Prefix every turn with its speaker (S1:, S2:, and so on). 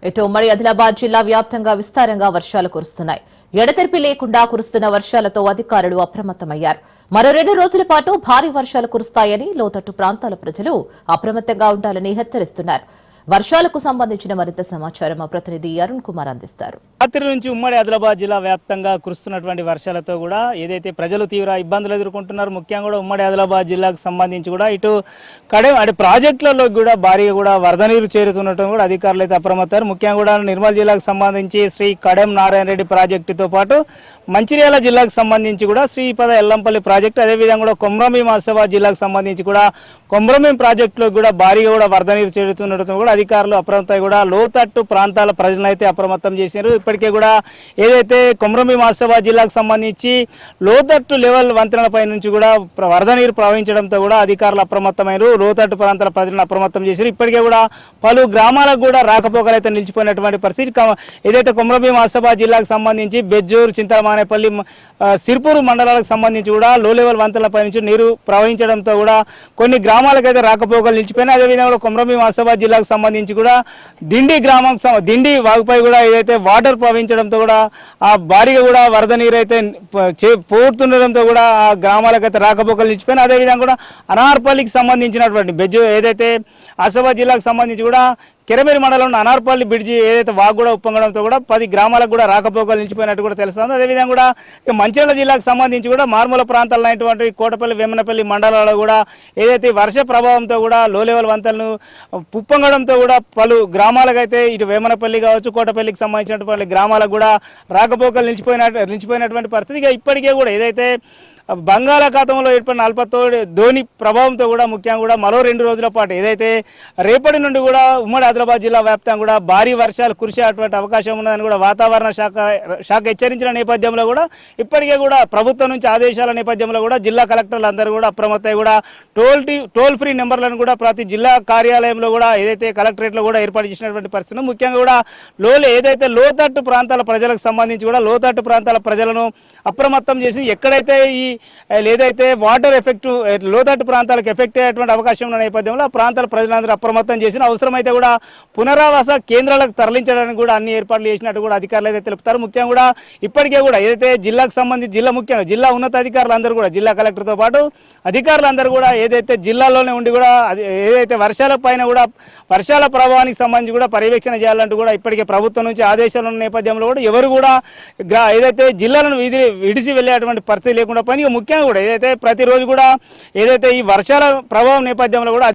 S1: ఇటు ఉమ్మడి ఆదిలాబాద్ జిల్లా వ్యాప్తంగా విస్తారంగా వర్షాలు కురుస్తున్నాయి. ఎడతెరిపి లేకుండా కురుస్తున్న వర్షాలతో అధికారులు అప్రమత్తమయ్యారు. మరో 2 రోజుల పాటు భారీ వర్షాలు కురుస్తాయని లోతట్టు ప్రాంతాల ప్రజలు అప్రమత్తంగా ఉండాలని హెచ్చరిస్తున్నారు. వర్షాలకు సంబంధించిన మరింత సమాచారం మా ప్రతినిధి అరుణ్ కుమార్ అందిస్తారు.
S2: రాత్రి నుంచి ఉమ్మడి ఆదిలాబాద్ జిల్లా వ్యాప్తంగా కురుస్తున్నటువంటి వర్షాలతో కూడా ఏదైతే ప్రజలు తీవ్ర ఇబ్బందులు ఎదుర్కొంటున్నారు, ముఖ్యంగా కూడా ఉమ్మడి ఆదిలాబాద్ జిల్లాకు సంబంధించి కూడా ఇటు అటు ప్రాజెక్టులలో కూడా భారీగా కూడా వరద నీరు చేరుతున్నట్టు కూడా అధికారులు అయితే అప్రమత్తారు. ముఖ్యంగా కూడా నిర్మల్ జిల్లాకు సంబంధించి శ్రీ కడెం నారాయణ రెడ్డి ప్రాజెక్టుతో పాటు మంచిర్యాల జిల్లాకు సంబంధించి కూడా శ్రీపద ఎల్లంపల్లి ప్రాజెక్టు, అదేవిధంగా కూడా కొమ్రమీం ఆసిఫాబాద్ జిల్లాకు సంబంధించి కూడా కొమ్రమీం ప్రాజెక్టులో కూడా భారీగా కూడా వరద నీరు చేరుతున్నట్టు కూడా అధికారులు అప్రమత్తం కూడా లోతట్టు ప్రాంతాల ప్రజలను అయితే అప్రమత్తం చేశారు. ఇప్పటికే కూడా ఏదైతే కొమ్రమీం ఆసిఫాబాద్ జిల్లాకు సంబంధించి లోతట్టు లెవెల్ వంతెనలపై నుంచి కూడా వరద నీరు ప్రవహించడంతో కూడా అధికారులు అప్రమత్తమైనారు. లోతట్టు ప్రాంతాల ప్రజలను అప్రమత్తం చేశారు. ఇప్పటికే కూడా పలు గ్రామాలకు కూడా రాకపోకలు అయితే నిలిచిపోయినటువంటి పరిస్థితి. ఏదైతే కొమ్రమీం ఆసిఫాబాద్ జిల్లాకు సంబంధించి బెజ్జూరు, చింతమానేపల్లి, సిర్పూరు మండలాలకు సంబంధించి కూడా లో లెవెల్ వంతెనలపై నుంచి నీరు ప్రవహించడంతో కూడా కొన్ని గ్రామాలకైతే రాకపోకలు నిలిచిపోయినాయి. అదేవిధంగా కొమ్రమీం ఆసిఫాబాద్ జిల్లాకు సంబంధించి కూడా దిండి వాగుపై కూడా ఏదైతే వాటర్ ప్రవహించడంతో కూడా ఆ భారీగా కూడా వరద నీరు అయితే పోతుండడంతో కూడా ఆ గ్రామాలకైతే రాకపోకలు నిలిచిపోయినాయి. అదేవిధంగా కూడా అనార్పల్లికి సంబంధించినటువంటి బెజ్జు ఏదైతే ఆసిఫాబాద్ జిల్లాకు సంబంధించి కూడా కెరమేరి మండలంలో అనార్పల్లి బ్రిడ్జి ఏదైతే వాగు కూడా ఉప్పొంగడంతో కూడా 10 గ్రామాలకు కూడా రాకపోకలు నిలిచిపోయినట్టు కూడా తెలుస్తుంది. అదేవిధంగా కూడా మంచిర్యాల జిల్లాకు సంబంధించి కూడా మారుమూల ప్రాంతాల్లో అయినటువంటి కోటపల్లి, వేమనపల్లి మండలాల్లో కూడా ఏదైతే వర్ష ప్రభావంతో కూడా లో లెవెల్ వంతెనలు ఉప్పొంగడంతో కూడా పలు గ్రామాలకైతే ఇటు వేమనపల్లి కావచ్చు, కోటపల్లికి సంబంధించినటువంటి గ్రామాలకు కూడా రాకపోకలు నిలిచిపోయినటువంటి పరిస్థితి. ఇక ఇప్పటికే కూడా ఏదైతే బంగాళాఖాతంలో ఏర్పడిన ధోని ప్రభావంతో కూడా ముఖ్యంగా కూడా మరో 2 రోజుల పాటు ఏదైతే రేపటి నుండి కూడా ఉమ్మడి ఆదిలాబాద్ జిల్లా వ్యాప్తంగా కూడా భారీ వర్షాలు కురిసేటువంటి అవకాశం ఉన్నదని కూడా వాతావరణ శాఖ హెచ్చరించిన నేపథ్యంలో కూడా ఇప్పటికే కూడా ప్రభుత్వం నుంచి ఆదేశాల నేపథ్యంలో కూడా జిల్లా కలెక్టర్లు అందరూ కూడా అప్రమత్తమై కూడా టోల్ ఫ్రీ నెంబర్లను కూడా ప్రతి జిల్లా కార్యాలయంలో కూడా ఏదైతే కలెక్టరేట్లో కూడా ఏర్పాటు చేసినటువంటి పరిస్థితి. ముఖ్యంగా కూడా ఏదైతే లోతట్టు ప్రాంతాల ప్రజలకు సంబంధించి కూడా లోతట్టు ప్రాంతాల ప్రజలను అప్రమత్తం చేసి ఎక్కడైతే ఏదైతే వాటర్ ఎఫెక్ట్ లోతట్టు ప్రాంతాలకు ఎఫెక్ట్ అయ్యేటువంటి అవకాశం ఉన్న నేపథ్యంలో ఆ ప్రాంతాల ప్రజలందరూ అప్రమత్తం చేసిన అవసరమైతే కూడా పునరావాస కేంద్రాలకు తరలించడానికి కూడా అన్ని ఏర్పాట్లు చేసినట్టు కూడా అధికారులు అయితే తెలుపుతారు. ముఖ్యంగా కూడా ఇప్పటికే కూడా ఏదైతే జిల్లాకు సంబంధించి ముఖ్యంగా జిల్లా ఉన్నతాధికారులందరూ కూడా జిల్లా కలెక్టర్తో పాటు అధికారులందరూ కూడా ఏదైతే జిల్లాలోనే ఉండి కూడా ఏదైతే వర్షాల పైన కూడా వర్షాల ప్రభావానికి సంబంధించి కూడా పర్యవేక్షణ చేయాలంటూ కూడా ఇప్పటికే ప్రభుత్వం నుంచి ఆదేశాలు ఉన్న నేపథ్యంలో కూడా ఎవరు కూడా ఏదైతే జిల్లాలను విడిచి వెళ్ళేటువంటి పరిస్థితి లేకుండా ముఖ్యంగా కూడా ఏదైతే ప్రతిరోజు కూడా ఏదైతే ఈ వర్షాల ప్రభావం నేపథ్యంలో కూడా